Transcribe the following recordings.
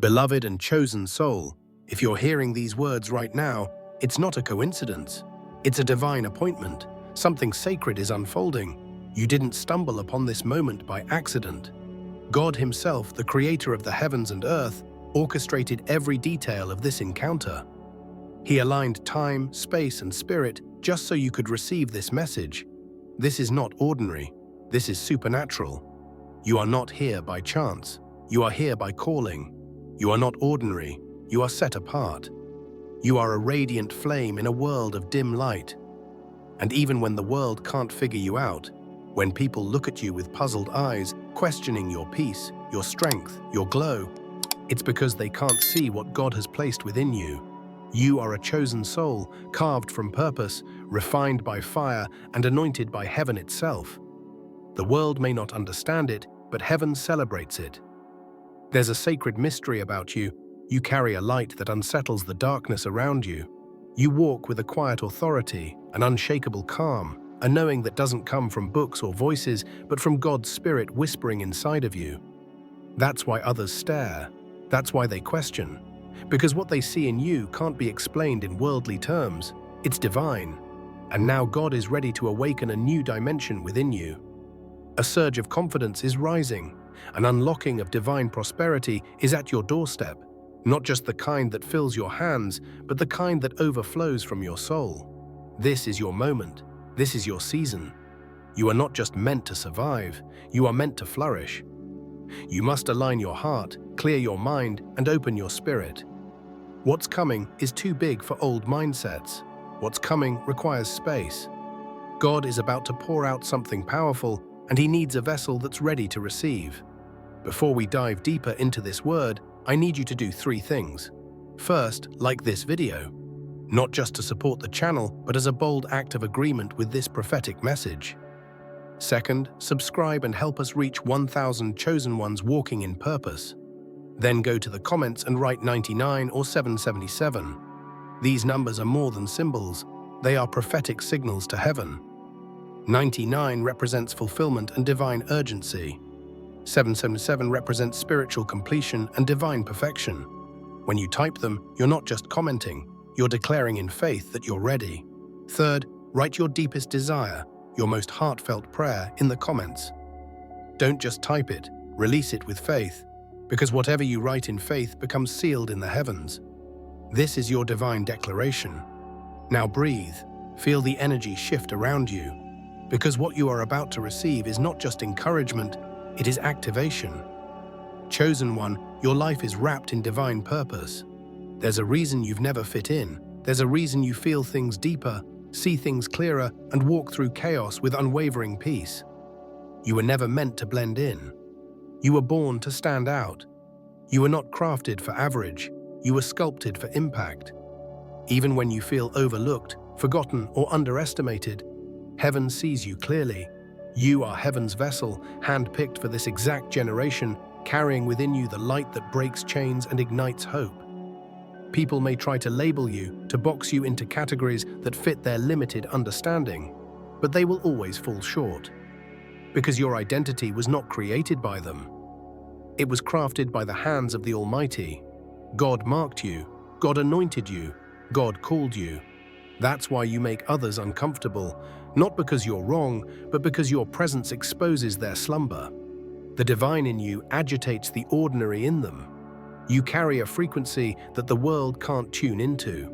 Beloved and chosen soul, if you're hearing these words right now, it's not a coincidence. It's a divine appointment. Something sacred is unfolding. You didn't stumble upon this moment by accident. God Himself, the creator of the heavens and earth, orchestrated every detail of this encounter. He aligned time, space, and spirit just so you could receive this message. This is not ordinary. This is supernatural. You are not here by chance. You are here by calling. You are not ordinary. You are set apart. You are a radiant flame in a world of dim light. And even when the world can't figure you out, when people look at you with puzzled eyes, questioning your peace, your strength, your glow, it's because they can't see what God has placed within you. You are a chosen soul, carved from purpose, refined by fire, and anointed by heaven itself. The world may not understand it, but heaven celebrates it. There's a sacred mystery about you. You carry a light that unsettles the darkness around you. You walk with a quiet authority, an unshakable calm, a knowing that doesn't come from books or voices, but from God's Spirit whispering inside of you. That's why others stare. That's why they question. Because what they see in you can't be explained in worldly terms. It's divine. And now God is ready to awaken a new dimension within you. A surge of confidence is rising. An unlocking of divine prosperity is at your doorstep. Not just the kind that fills your hands, but the kind that overflows from your soul. This is your moment. This is your season. You are not just meant to survive. You are meant to flourish. You must align your heart, clear your mind, and open your spirit. What's coming is too big for old mindsets. What's coming requires space. God is about to pour out something powerful, and He needs a vessel that's ready to receive. Before we dive deeper into this word, I need you to do 3 things. First, like this video. Not just to support the channel, but as a bold act of agreement with this prophetic message. Second, subscribe and help us reach 1,000 chosen ones walking in purpose. Then go to the comments and write 99 or 777. These numbers are more than symbols. They are prophetic signals to heaven. 99 represents fulfillment and divine urgency. 777 represents spiritual completion and divine perfection. When you type them, you're not just commenting, you're declaring in faith that you're ready. Third, write your deepest desire, your most heartfelt prayer in the comments. Don't just type it, release it with faith, because whatever you write in faith becomes sealed in the heavens. This is your divine declaration. Now breathe, feel the energy shift around you, because what you are about to receive is not just encouragement, it is activation. Chosen one, your life is wrapped in divine purpose. There's a reason you've never fit in. There's a reason you feel things deeper, see things clearer, and walk through chaos with unwavering peace. You were never meant to blend in. You were born to stand out. You were not crafted for average. You were sculpted for impact. Even when you feel overlooked, forgotten, or underestimated, heaven sees you clearly. You are heaven's vessel, handpicked for this exact generation, carrying within you the light that breaks chains and ignites hope. People may try to label you, to box you into categories that fit their limited understanding, but they will always fall short. Because your identity was not created by them. It was crafted by the hands of the Almighty. God marked you, God anointed you, God called you. That's why you make others uncomfortable, not because you're wrong, but because your presence exposes their slumber. The divine in you agitates the ordinary in them. You carry a frequency that the world can't tune into.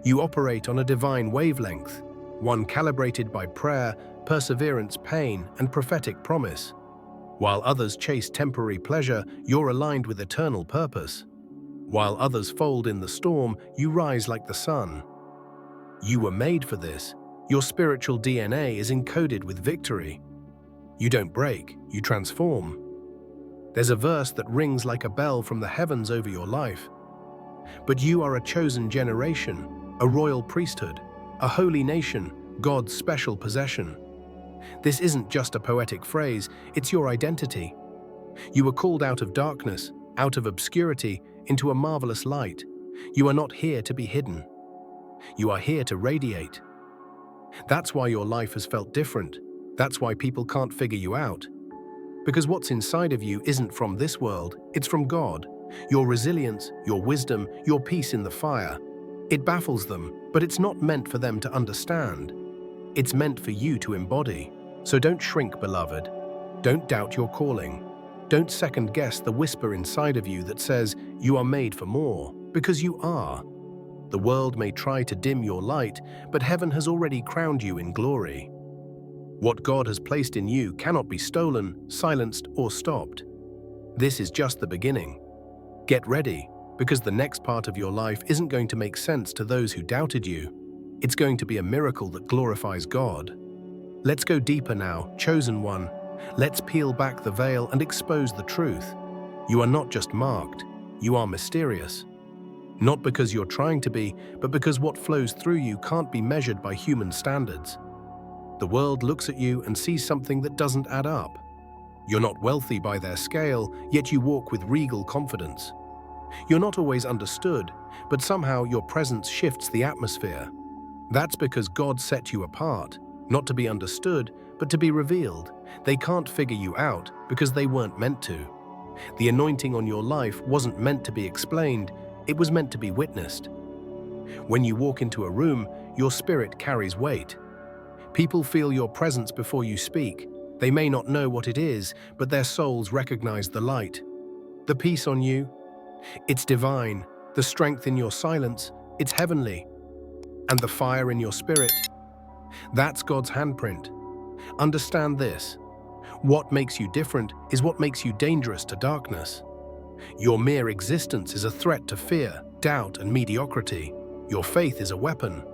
You operate on a divine wavelength, one calibrated by prayer, perseverance, pain, and prophetic promise. While others chase temporary pleasure, you're aligned with eternal purpose. While others fold in the storm, you rise like the sun. You were made for this. Your spiritual DNA is encoded with victory. You don't break, you transform. There's a verse that rings like a bell from the heavens over your life. But you are a chosen generation, a royal priesthood, a holy nation, God's special possession. This isn't just a poetic phrase, it's your identity. You were called out of darkness, out of obscurity, into a marvelous light. You are not here to be hidden. You are here to radiate. That's why your life has felt different. That's why people can't figure you out. Because what's inside of you isn't from this world, it's from God. Your resilience, your wisdom, your peace in the fire. It baffles them, but it's not meant for them to understand. It's meant for you to embody. So don't shrink, beloved. Don't doubt your calling. Don't second-guess the whisper inside of you that says you are made for more, because you are. The world may try to dim your light, but heaven has already crowned you in glory. What God has placed in you cannot be stolen, silenced, or stopped. This is just the beginning. Get ready, because the next part of your life isn't going to make sense to those who doubted you. It's going to be a miracle that glorifies God. Let's go deeper now, chosen one. Let's peel back the veil and expose the truth. You are not just marked, you are mysterious. Not because you're trying to be, but because what flows through you can't be measured by human standards. The world looks at you and sees something that doesn't add up. You're not wealthy by their scale, yet you walk with regal confidence. You're not always understood, but somehow your presence shifts the atmosphere. That's because God set you apart, not to be understood, but to be revealed. They can't figure you out because they weren't meant to. The anointing on your life wasn't meant to be explained, it was meant to be witnessed. When you walk into a room, your spirit carries weight. People feel your presence before you speak. They may not know what it is, but their souls recognize the light. The peace on you, it's divine. The strength in your silence, it's heavenly. And the fire in your spirit, that's God's handprint. Understand this. What makes you different is what makes you dangerous to darkness. Your mere existence is a threat to fear, doubt, and mediocrity. Your faith is a weapon.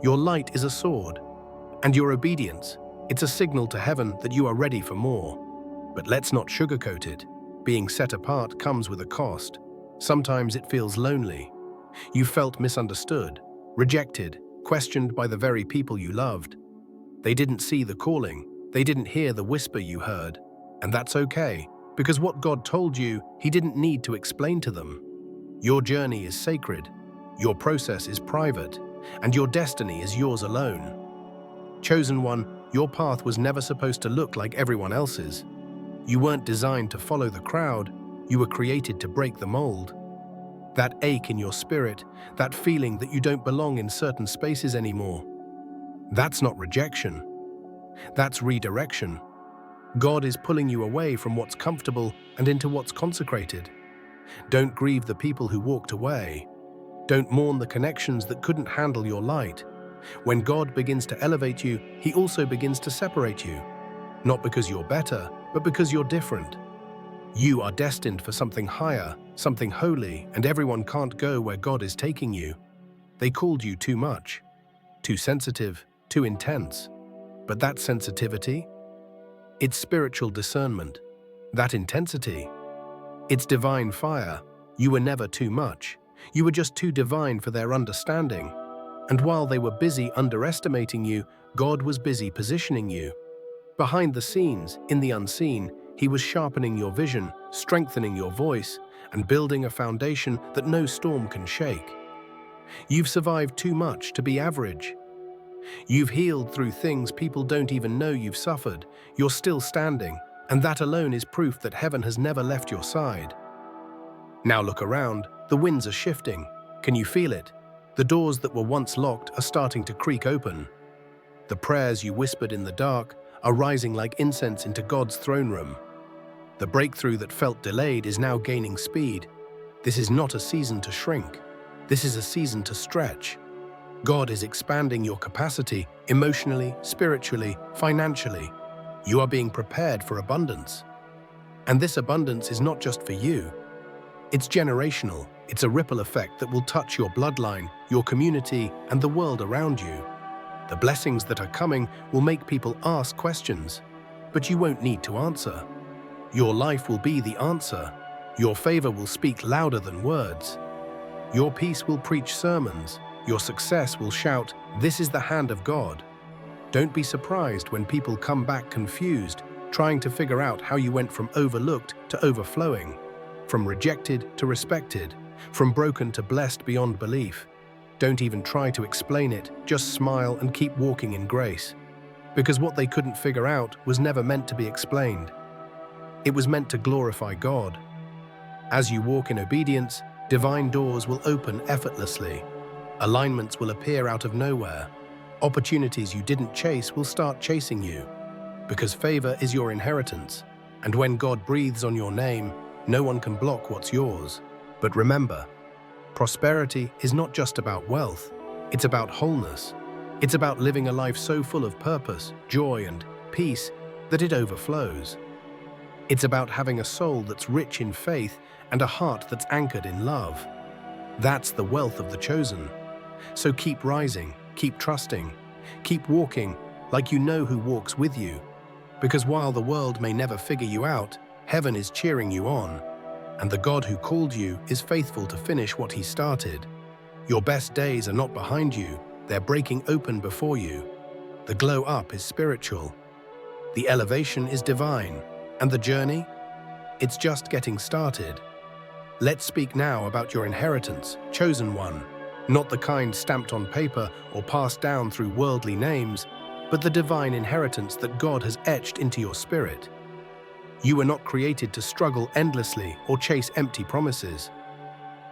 Your light is a sword. And your obedience, it's a signal to heaven that you are ready for more. But let's not sugarcoat it. Being set apart comes with a cost. Sometimes it feels lonely. You felt misunderstood, rejected, questioned by the very people you loved. They didn't see the calling. They didn't hear the whisper you heard. And that's okay, because what God told you, He didn't need to explain to them. Your journey is sacred, your process is private, and your destiny is yours alone. Chosen one, your path was never supposed to look like everyone else's. You weren't designed to follow the crowd, you were created to break the mold. That ache in your spirit, that feeling that you don't belong in certain spaces anymore, that's not rejection. That's redirection. God is pulling you away from what's comfortable and into what's consecrated. Don't grieve the people who walked away. Don't mourn the connections that couldn't handle your light. When God begins to elevate you, He also begins to separate you. Not because you're better, but because you're different. You are destined for something higher, something holy, and everyone can't go where God is taking you. They called you too much, too sensitive, too intense. But that sensitivity, it's spiritual discernment. That intensity, it's divine fire. You were never too much. You were just too divine for their understanding. And while they were busy underestimating you, God was busy positioning you. Behind the scenes, in the unseen, He was sharpening your vision, strengthening your voice, and building a foundation that no storm can shake. You've survived too much to be average. You've healed through things people don't even know you've suffered. You're still standing, and that alone is proof that heaven has never left your side. Now look around, the winds are shifting. Can you feel it? The doors that were once locked are starting to creak open. The prayers you whispered in the dark are rising like incense into God's throne room. The breakthrough that felt delayed is now gaining speed. This is not a season to shrink. This is a season to stretch. God is expanding your capacity emotionally, spiritually, financially. You are being prepared for abundance. And this abundance is not just for you. It's generational. It's a ripple effect that will touch your bloodline, your community, and the world around you. The blessings that are coming will make people ask questions, but you won't need to answer. Your life will be the answer. Your favor will speak louder than words. Your peace will preach sermons. Your success will shout, "This is the hand of God." Don't be surprised when people come back confused, trying to figure out how you went from overlooked to overflowing, from rejected to respected, from broken to blessed beyond belief. Don't even try to explain it, just smile and keep walking in grace. Because what they couldn't figure out was never meant to be explained. It was meant to glorify God. As you walk in obedience, divine doors will open effortlessly. Alignments will appear out of nowhere. Opportunities you didn't chase will start chasing you, because favor is your inheritance. And when God breathes on your name, no one can block what's yours. But remember, prosperity is not just about wealth, it's about wholeness. It's about living a life so full of purpose, joy, and peace that it overflows. It's about having a soul that's rich in faith and a heart that's anchored in love. That's the wealth of the chosen. So keep rising, keep trusting, keep walking like you know who walks with you. Because while the world may never figure you out, heaven is cheering you on. And the God who called you is faithful to finish what he started. Your best days are not behind you, they're breaking open before you. The glow up is spiritual. The elevation is divine. And the journey? It's just getting started. Let's speak now about your inheritance, chosen one. Not the kind stamped on paper or passed down through worldly names, but the divine inheritance that God has etched into your spirit. You were not created to struggle endlessly or chase empty promises.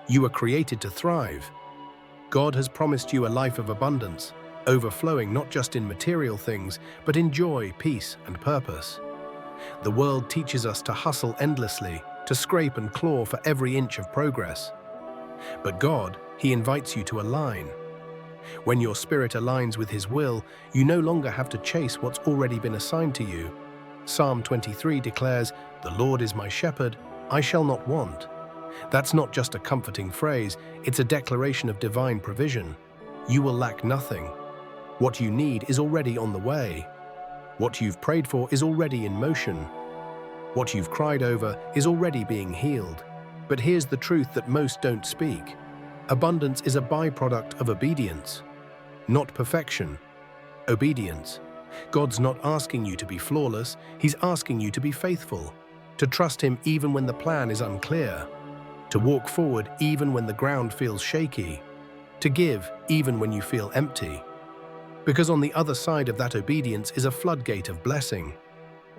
You were created to thrive. God has promised you a life of abundance, overflowing not just in material things, but in joy, peace, and purpose. The world teaches us to hustle endlessly, to scrape and claw for every inch of progress. But God, he invites you to align. When your spirit aligns with his will, you no longer have to chase what's already been assigned to you. Psalm 23 declares, "The Lord is my shepherd, I shall not want." That's not just a comforting phrase, it's a declaration of divine provision. You will lack nothing. What you need is already on the way. What you've prayed for is already in motion. What you've cried over is already being healed. But here's the truth that most don't speak. Abundance is a byproduct of obedience, not perfection. Obedience. God's not asking you to be flawless, he's asking you to be faithful, to trust him even when the plan is unclear, to walk forward even when the ground feels shaky, to give even when you feel empty. Because on the other side of that obedience is a floodgate of blessing.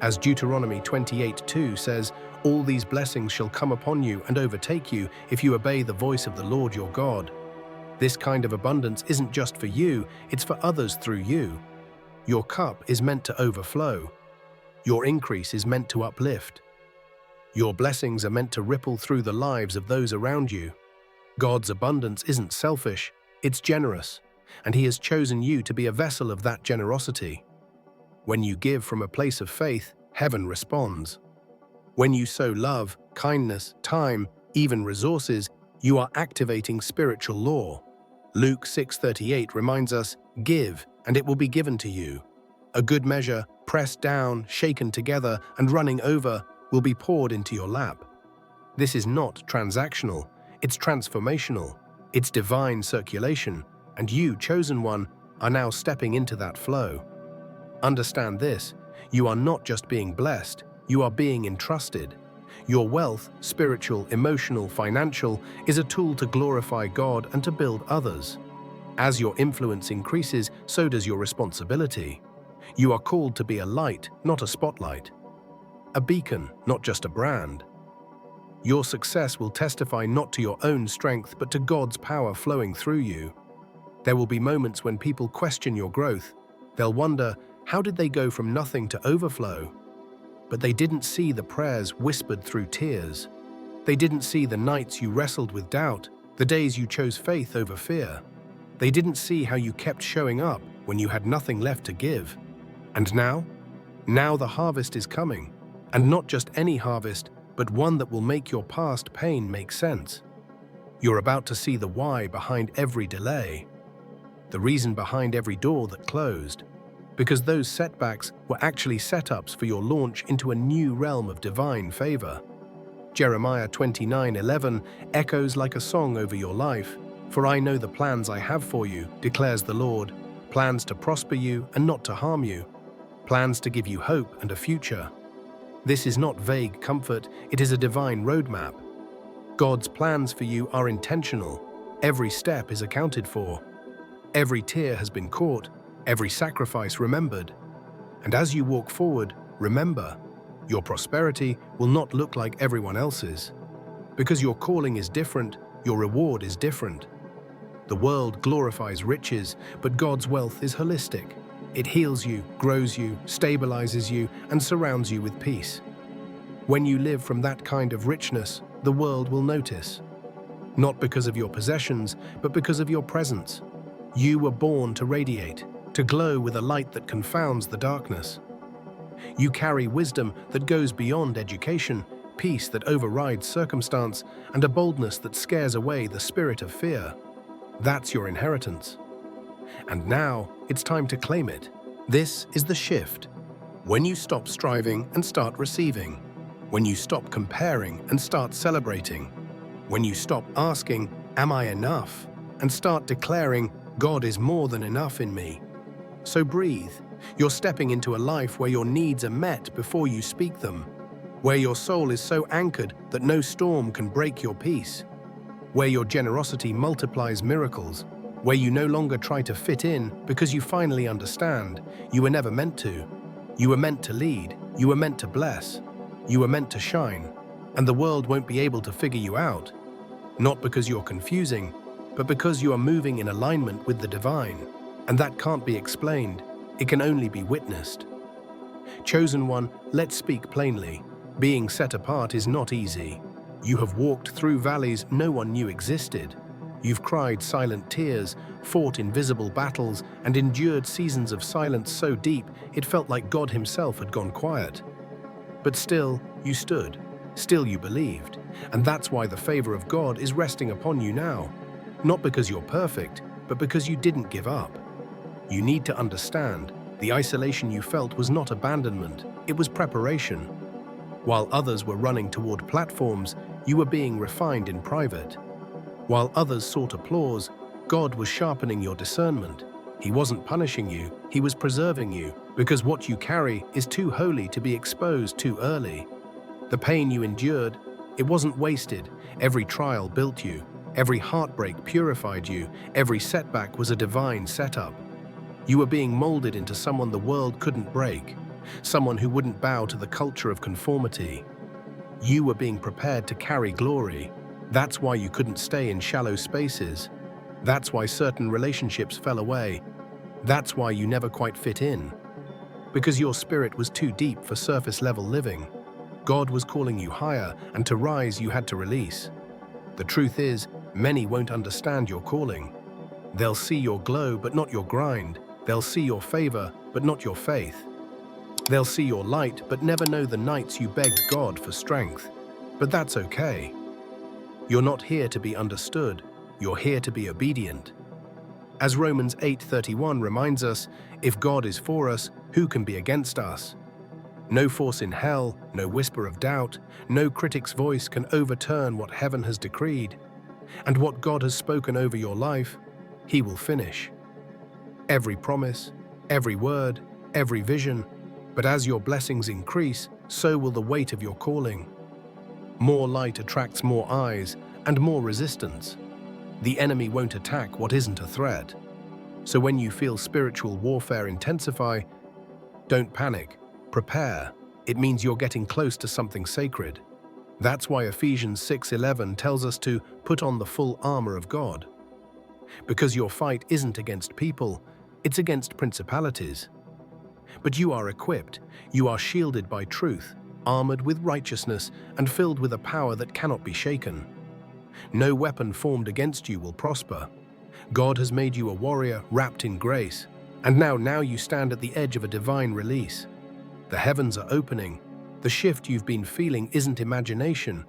As Deuteronomy 28:2 says, "All these blessings shall come upon you and overtake you if you obey the voice of the Lord your God." This kind of abundance isn't just for you, it's for others through you. Your cup is meant to overflow. Your increase is meant to uplift. Your blessings are meant to ripple through the lives of those around you. God's abundance isn't selfish, it's generous, and he has chosen you to be a vessel of that generosity. When you give from a place of faith, heaven responds. When you sow love, kindness, time, even resources, you are activating spiritual law. Luke 6:38 reminds us, "Give, and it will be given to you. A good measure, pressed down, shaken together, and running over, will be poured into your lap." This is not transactional, it's transformational. It's divine circulation, and you, chosen one, are now stepping into that flow. Understand this, you are not just being blessed, you are being entrusted. Your wealth, spiritual, emotional, financial, is a tool to glorify God and to build others. As your influence increases, so does your responsibility. You are called to be a light, not a spotlight. A beacon, not just a brand. Your success will testify not to your own strength, but to God's power flowing through you. There will be moments when people question your growth. They'll wonder, how did they go from nothing to overflow? But they didn't see the prayers whispered through tears. They didn't see the nights you wrestled with doubt, the days you chose faith over fear. They didn't see how you kept showing up when you had nothing left to give. And now? Now the harvest is coming. And not just any harvest, but one that will make your past pain make sense. You're about to see the why behind every delay, the reason behind every door that closed, because those setbacks were actually setups for your launch into a new realm of divine favor. Jeremiah 29:11 echoes like a song over your life. "For I know the plans I have for you, declares the Lord, plans to prosper you and not to harm you, plans to give you hope and a future." This is not vague comfort, it is a divine roadmap. God's plans for you are intentional. Every step is accounted for. Every tear has been caught, every sacrifice remembered. And as you walk forward, remember, your prosperity will not look like everyone else's. Because your calling is different, your reward is different. The world glorifies riches, but God's wealth is holistic. It heals you, grows you, stabilizes you, and surrounds you with peace. When you live from that kind of richness, the world will notice. Not because of your possessions, but because of your presence. You were born to radiate, to glow with a light that confounds the darkness. You carry wisdom that goes beyond education, peace that overrides circumstance, and a boldness that scares away the spirit of fear. That's your inheritance. And now, it's time to claim it. This is the shift. When you stop striving and start receiving. When you stop comparing and start celebrating. When you stop asking, "Am I enough?" and start declaring, "God is more than enough in me." So breathe. You're stepping into a life where your needs are met before you speak them, where your soul is so anchored that no storm can break your peace, where your generosity multiplies miracles, where you no longer try to fit in because you finally understand you were never meant to. You were meant to lead, you were meant to bless, you were meant to shine, and the world won't be able to figure you out, not because you're confusing, but because you are moving in alignment with the divine, and that can't be explained, it can only be witnessed. Chosen one, let's speak plainly. Being set apart is not easy. You have walked through valleys no one knew existed. You've cried silent tears, fought invisible battles, and endured seasons of silence so deep it felt like God himself had gone quiet. But still, you stood. Still you believed. And that's why the favor of God is resting upon you now. Not because you're perfect, but because you didn't give up. You need to understand, the isolation you felt was not abandonment, it was preparation. While others were running toward platforms, you were being refined in private. While others sought applause, God was sharpening your discernment. He wasn't punishing you, he was preserving you, because what you carry is too holy to be exposed too early. The pain you endured, it wasn't wasted. Every trial built you. Every heartbreak purified you. Every setback was a divine setup. You were being molded into someone the world couldn't break, someone who wouldn't bow to the culture of conformity. You were being prepared to carry glory. That's why you couldn't stay in shallow spaces. That's why certain relationships fell away. That's why you never quite fit in. Because your spirit was too deep for surface-level living. God was calling you higher, and to rise you had to release. The truth is, many won't understand your calling. They'll see your glow, but not your grind. They'll see your favor, but not your faith. They'll see your light, but never know the nights you begged God for strength. But that's okay. You're not here to be understood. You're here to be obedient. As Romans 8:31 reminds us, if God is for us, who can be against us? No force in hell, no whisper of doubt, no critic's voice can overturn what heaven has decreed. And what God has spoken over your life, He will finish. Every promise, every word, every vision. But as your blessings increase, so will the weight of your calling. More light attracts more eyes and more resistance. The enemy won't attack what isn't a threat. So when you feel spiritual warfare intensify, don't panic. Prepare. It means you're getting close to something sacred. That's why Ephesians 6:11 tells us to put on the full armor of God. Because your fight isn't against people, it's against principalities. But you are equipped, you are shielded by truth, armored with righteousness, and filled with a power that cannot be shaken. No weapon formed against you will prosper. God has made you a warrior wrapped in grace, and now you stand at the edge of a divine release. The heavens are opening. The shift you've been feeling isn't imagination,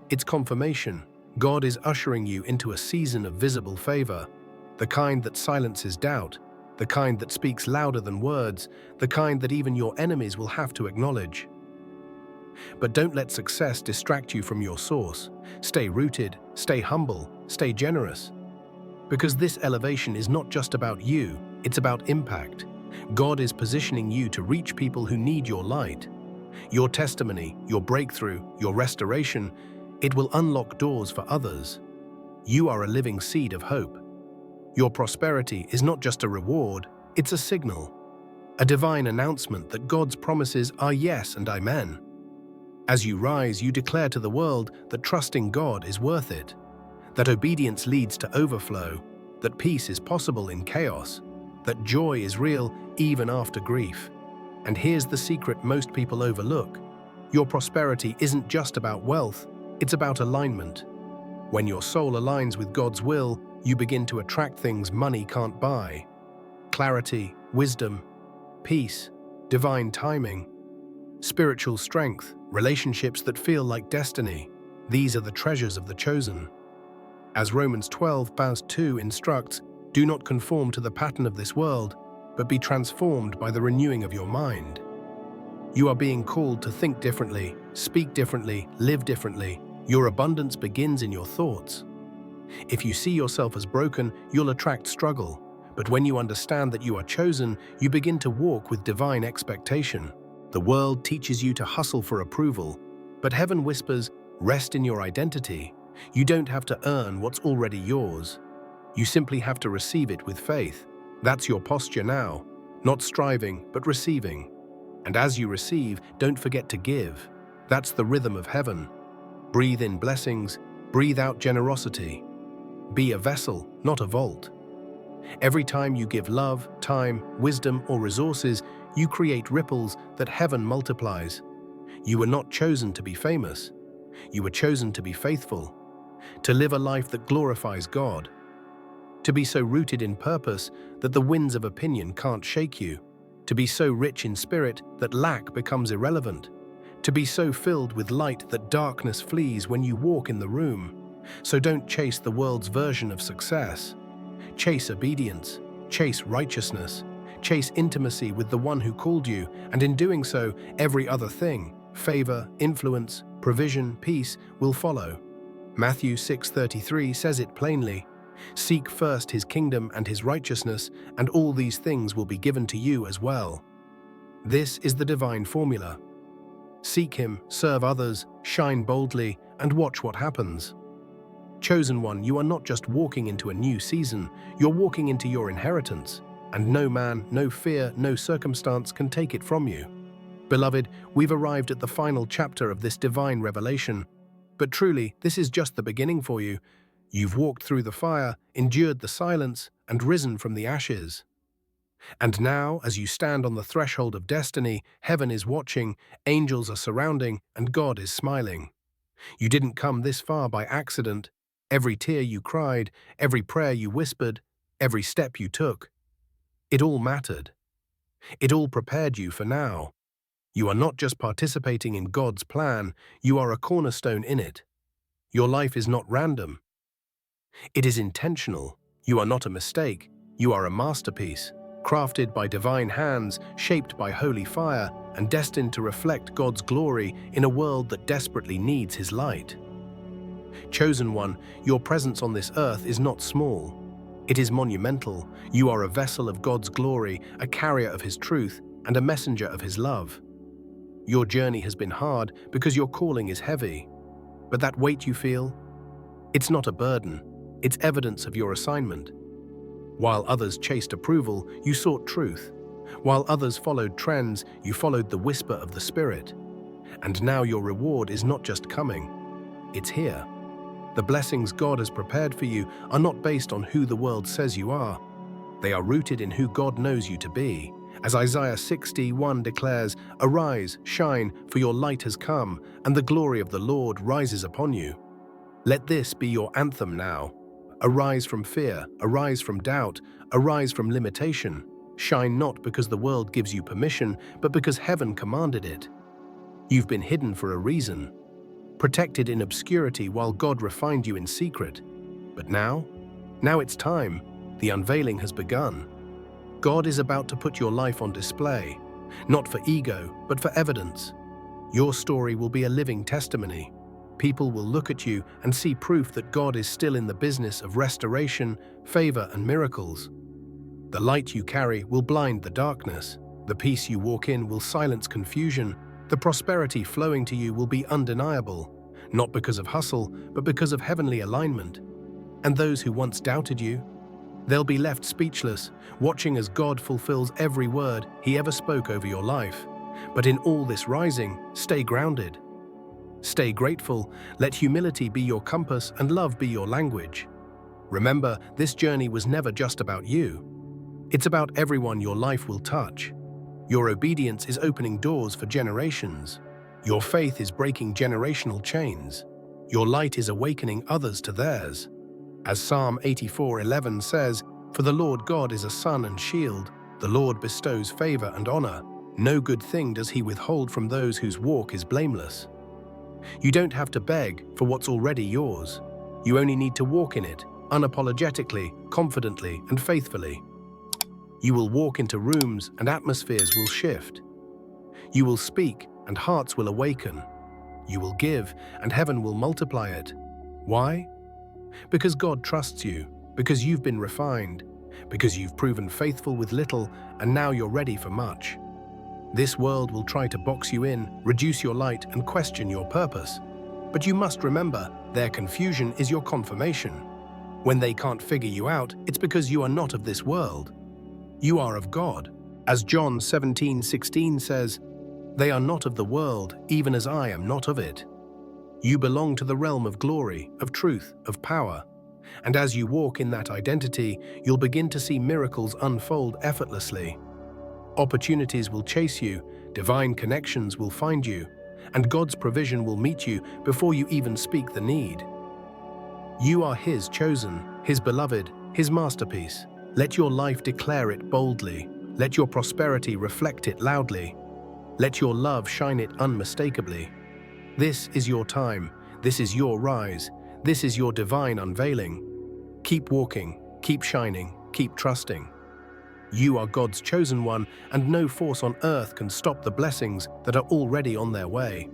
it's confirmation. God is ushering you into a season of visible favor, the kind that silences doubt, the kind that speaks louder than words, the kind that even your enemies will have to acknowledge. But don't let success distract you from your source. Stay rooted, stay humble, stay generous. Because this elevation is not just about you, it's about impact. God is positioning you to reach people who need your light. Your testimony, your breakthrough, your restoration, it will unlock doors for others. You are a living seed of hope. Your prosperity is not just a reward, it's a signal, a divine announcement that God's promises are yes and amen. As you rise, you declare to the world that trusting God is worth it, that obedience leads to overflow, that peace is possible in chaos, that joy is real even after grief. And here's the secret most people overlook. Your prosperity isn't just about wealth, it's about alignment. When your soul aligns with God's will, you begin to attract things money can't buy. Clarity, wisdom, peace, divine timing, spiritual strength, relationships that feel like destiny. These are the treasures of the chosen. As Romans 12:2 instructs, do not conform to the pattern of this world, but be transformed by the renewing of your mind. You are being called to think differently, speak differently, live differently. Your abundance begins in your thoughts. If you see yourself as broken, you'll attract struggle. But when you understand that you are chosen, you begin to walk with divine expectation. The world teaches you to hustle for approval, but heaven whispers, rest in your identity. You don't have to earn what's already yours. You simply have to receive it with faith. That's your posture now, not striving, but receiving. And as you receive, don't forget to give. That's the rhythm of heaven. Breathe in blessings, breathe out generosity. Be a vessel, not a vault. Every time you give love, time, wisdom, or resources, you create ripples that heaven multiplies. You were not chosen to be famous. You were chosen to be faithful, to live a life that glorifies God, to be so rooted in purpose that the winds of opinion can't shake you, to be so rich in spirit that lack becomes irrelevant, to be so filled with light that darkness flees when you walk in the room. So don't chase the world's version of success. Chase obedience, chase righteousness, chase intimacy with the one who called you, and in doing so, every other thing, favor, influence, provision, peace, will follow. Matthew 6:33 says it plainly, seek first his kingdom and his righteousness, and all these things will be given to you as well. This is the divine formula. Seek him, serve others, shine boldly, and watch what happens. Chosen one, you are not just walking into a new season, you're walking into your inheritance, and no man, no fear, no circumstance can take it from you. Beloved, we've arrived at the final chapter of this divine revelation, but truly, this is just the beginning for you. You've walked through the fire, endured the silence, and risen from the ashes. And now, as you stand on the threshold of destiny, heaven is watching, angels are surrounding, and God is smiling. You didn't come this far by accident. Every tear you cried, every prayer you whispered, every step you took, it all mattered. It all prepared you for now. You are not just participating in God's plan, you are a cornerstone in it. Your life is not random. It is intentional. You are not a mistake. You are a masterpiece, crafted by divine hands, shaped by holy fire, and destined to reflect God's glory in a world that desperately needs his light. Chosen one, your presence on this earth is not small. It is monumental. You are a vessel of God's glory, a carrier of his truth, and a messenger of his love. Your journey has been hard because your calling is heavy. But that weight you feel, it's not a burden. It's evidence of your assignment. While others chased approval, you sought truth. While others followed trends, you followed the whisper of the Spirit. And now your reward is not just coming, it's here. The blessings God has prepared for you are not based on who the world says you are. They are rooted in who God knows you to be. As Isaiah 60:1 declares, arise, shine, for your light has come, and the glory of the Lord rises upon you. Let this be your anthem now. Arise from fear, arise from doubt, arise from limitation. Shine not because the world gives you permission, but because heaven commanded it. You've been hidden for a reason, protected in obscurity while God refined you in secret. But now it's time. The unveiling has begun. God is about to put your life on display, not for ego, but for evidence. Your story will be a living testimony. People will look at you and see proof that God is still in the business of restoration, favor, and miracles. The light you carry will blind the darkness. The peace you walk in will silence confusion. The prosperity flowing to you will be undeniable, not because of hustle, but because of heavenly alignment. And those who once doubted you, they'll be left speechless, watching as God fulfills every word he ever spoke over your life. But in all this rising, stay grounded. Stay grateful, let humility be your compass and love be your language. Remember, this journey was never just about you. It's about everyone your life will touch. Your obedience is opening doors for generations. Your faith is breaking generational chains. Your light is awakening others to theirs. As Psalm 84:11 says, "For the Lord God is a sun and shield. The Lord bestows favor and honor. No good thing does he withhold from those whose walk is blameless." You don't have to beg for what's already yours. You only need to walk in it, unapologetically, confidently, and faithfully. You will walk into rooms and atmospheres will shift. You will speak and hearts will awaken. You will give and heaven will multiply it. Why? Because God trusts you, because you've been refined, because you've proven faithful with little and now you're ready for much. This world will try to box you in, reduce your light, and question your purpose. But you must remember, their confusion is your confirmation. When they can't figure you out, it's because you are not of this world. You are of God. As John 17:16 says, "They are not of the world, even as I am not of it." You belong to the realm of glory, of truth, of power. And as you walk in that identity, you'll begin to see miracles unfold effortlessly. Opportunities will chase you, divine connections will find you, and God's provision will meet you before you even speak the need. You are His chosen, His beloved, His masterpiece. Let your life declare it boldly. Let your prosperity reflect it loudly. Let your love shine it unmistakably. This is your time. This is your rise. This is your divine unveiling. Keep walking, keep shining, keep trusting. You are God's chosen one, and no force on earth can stop the blessings that are already on their way.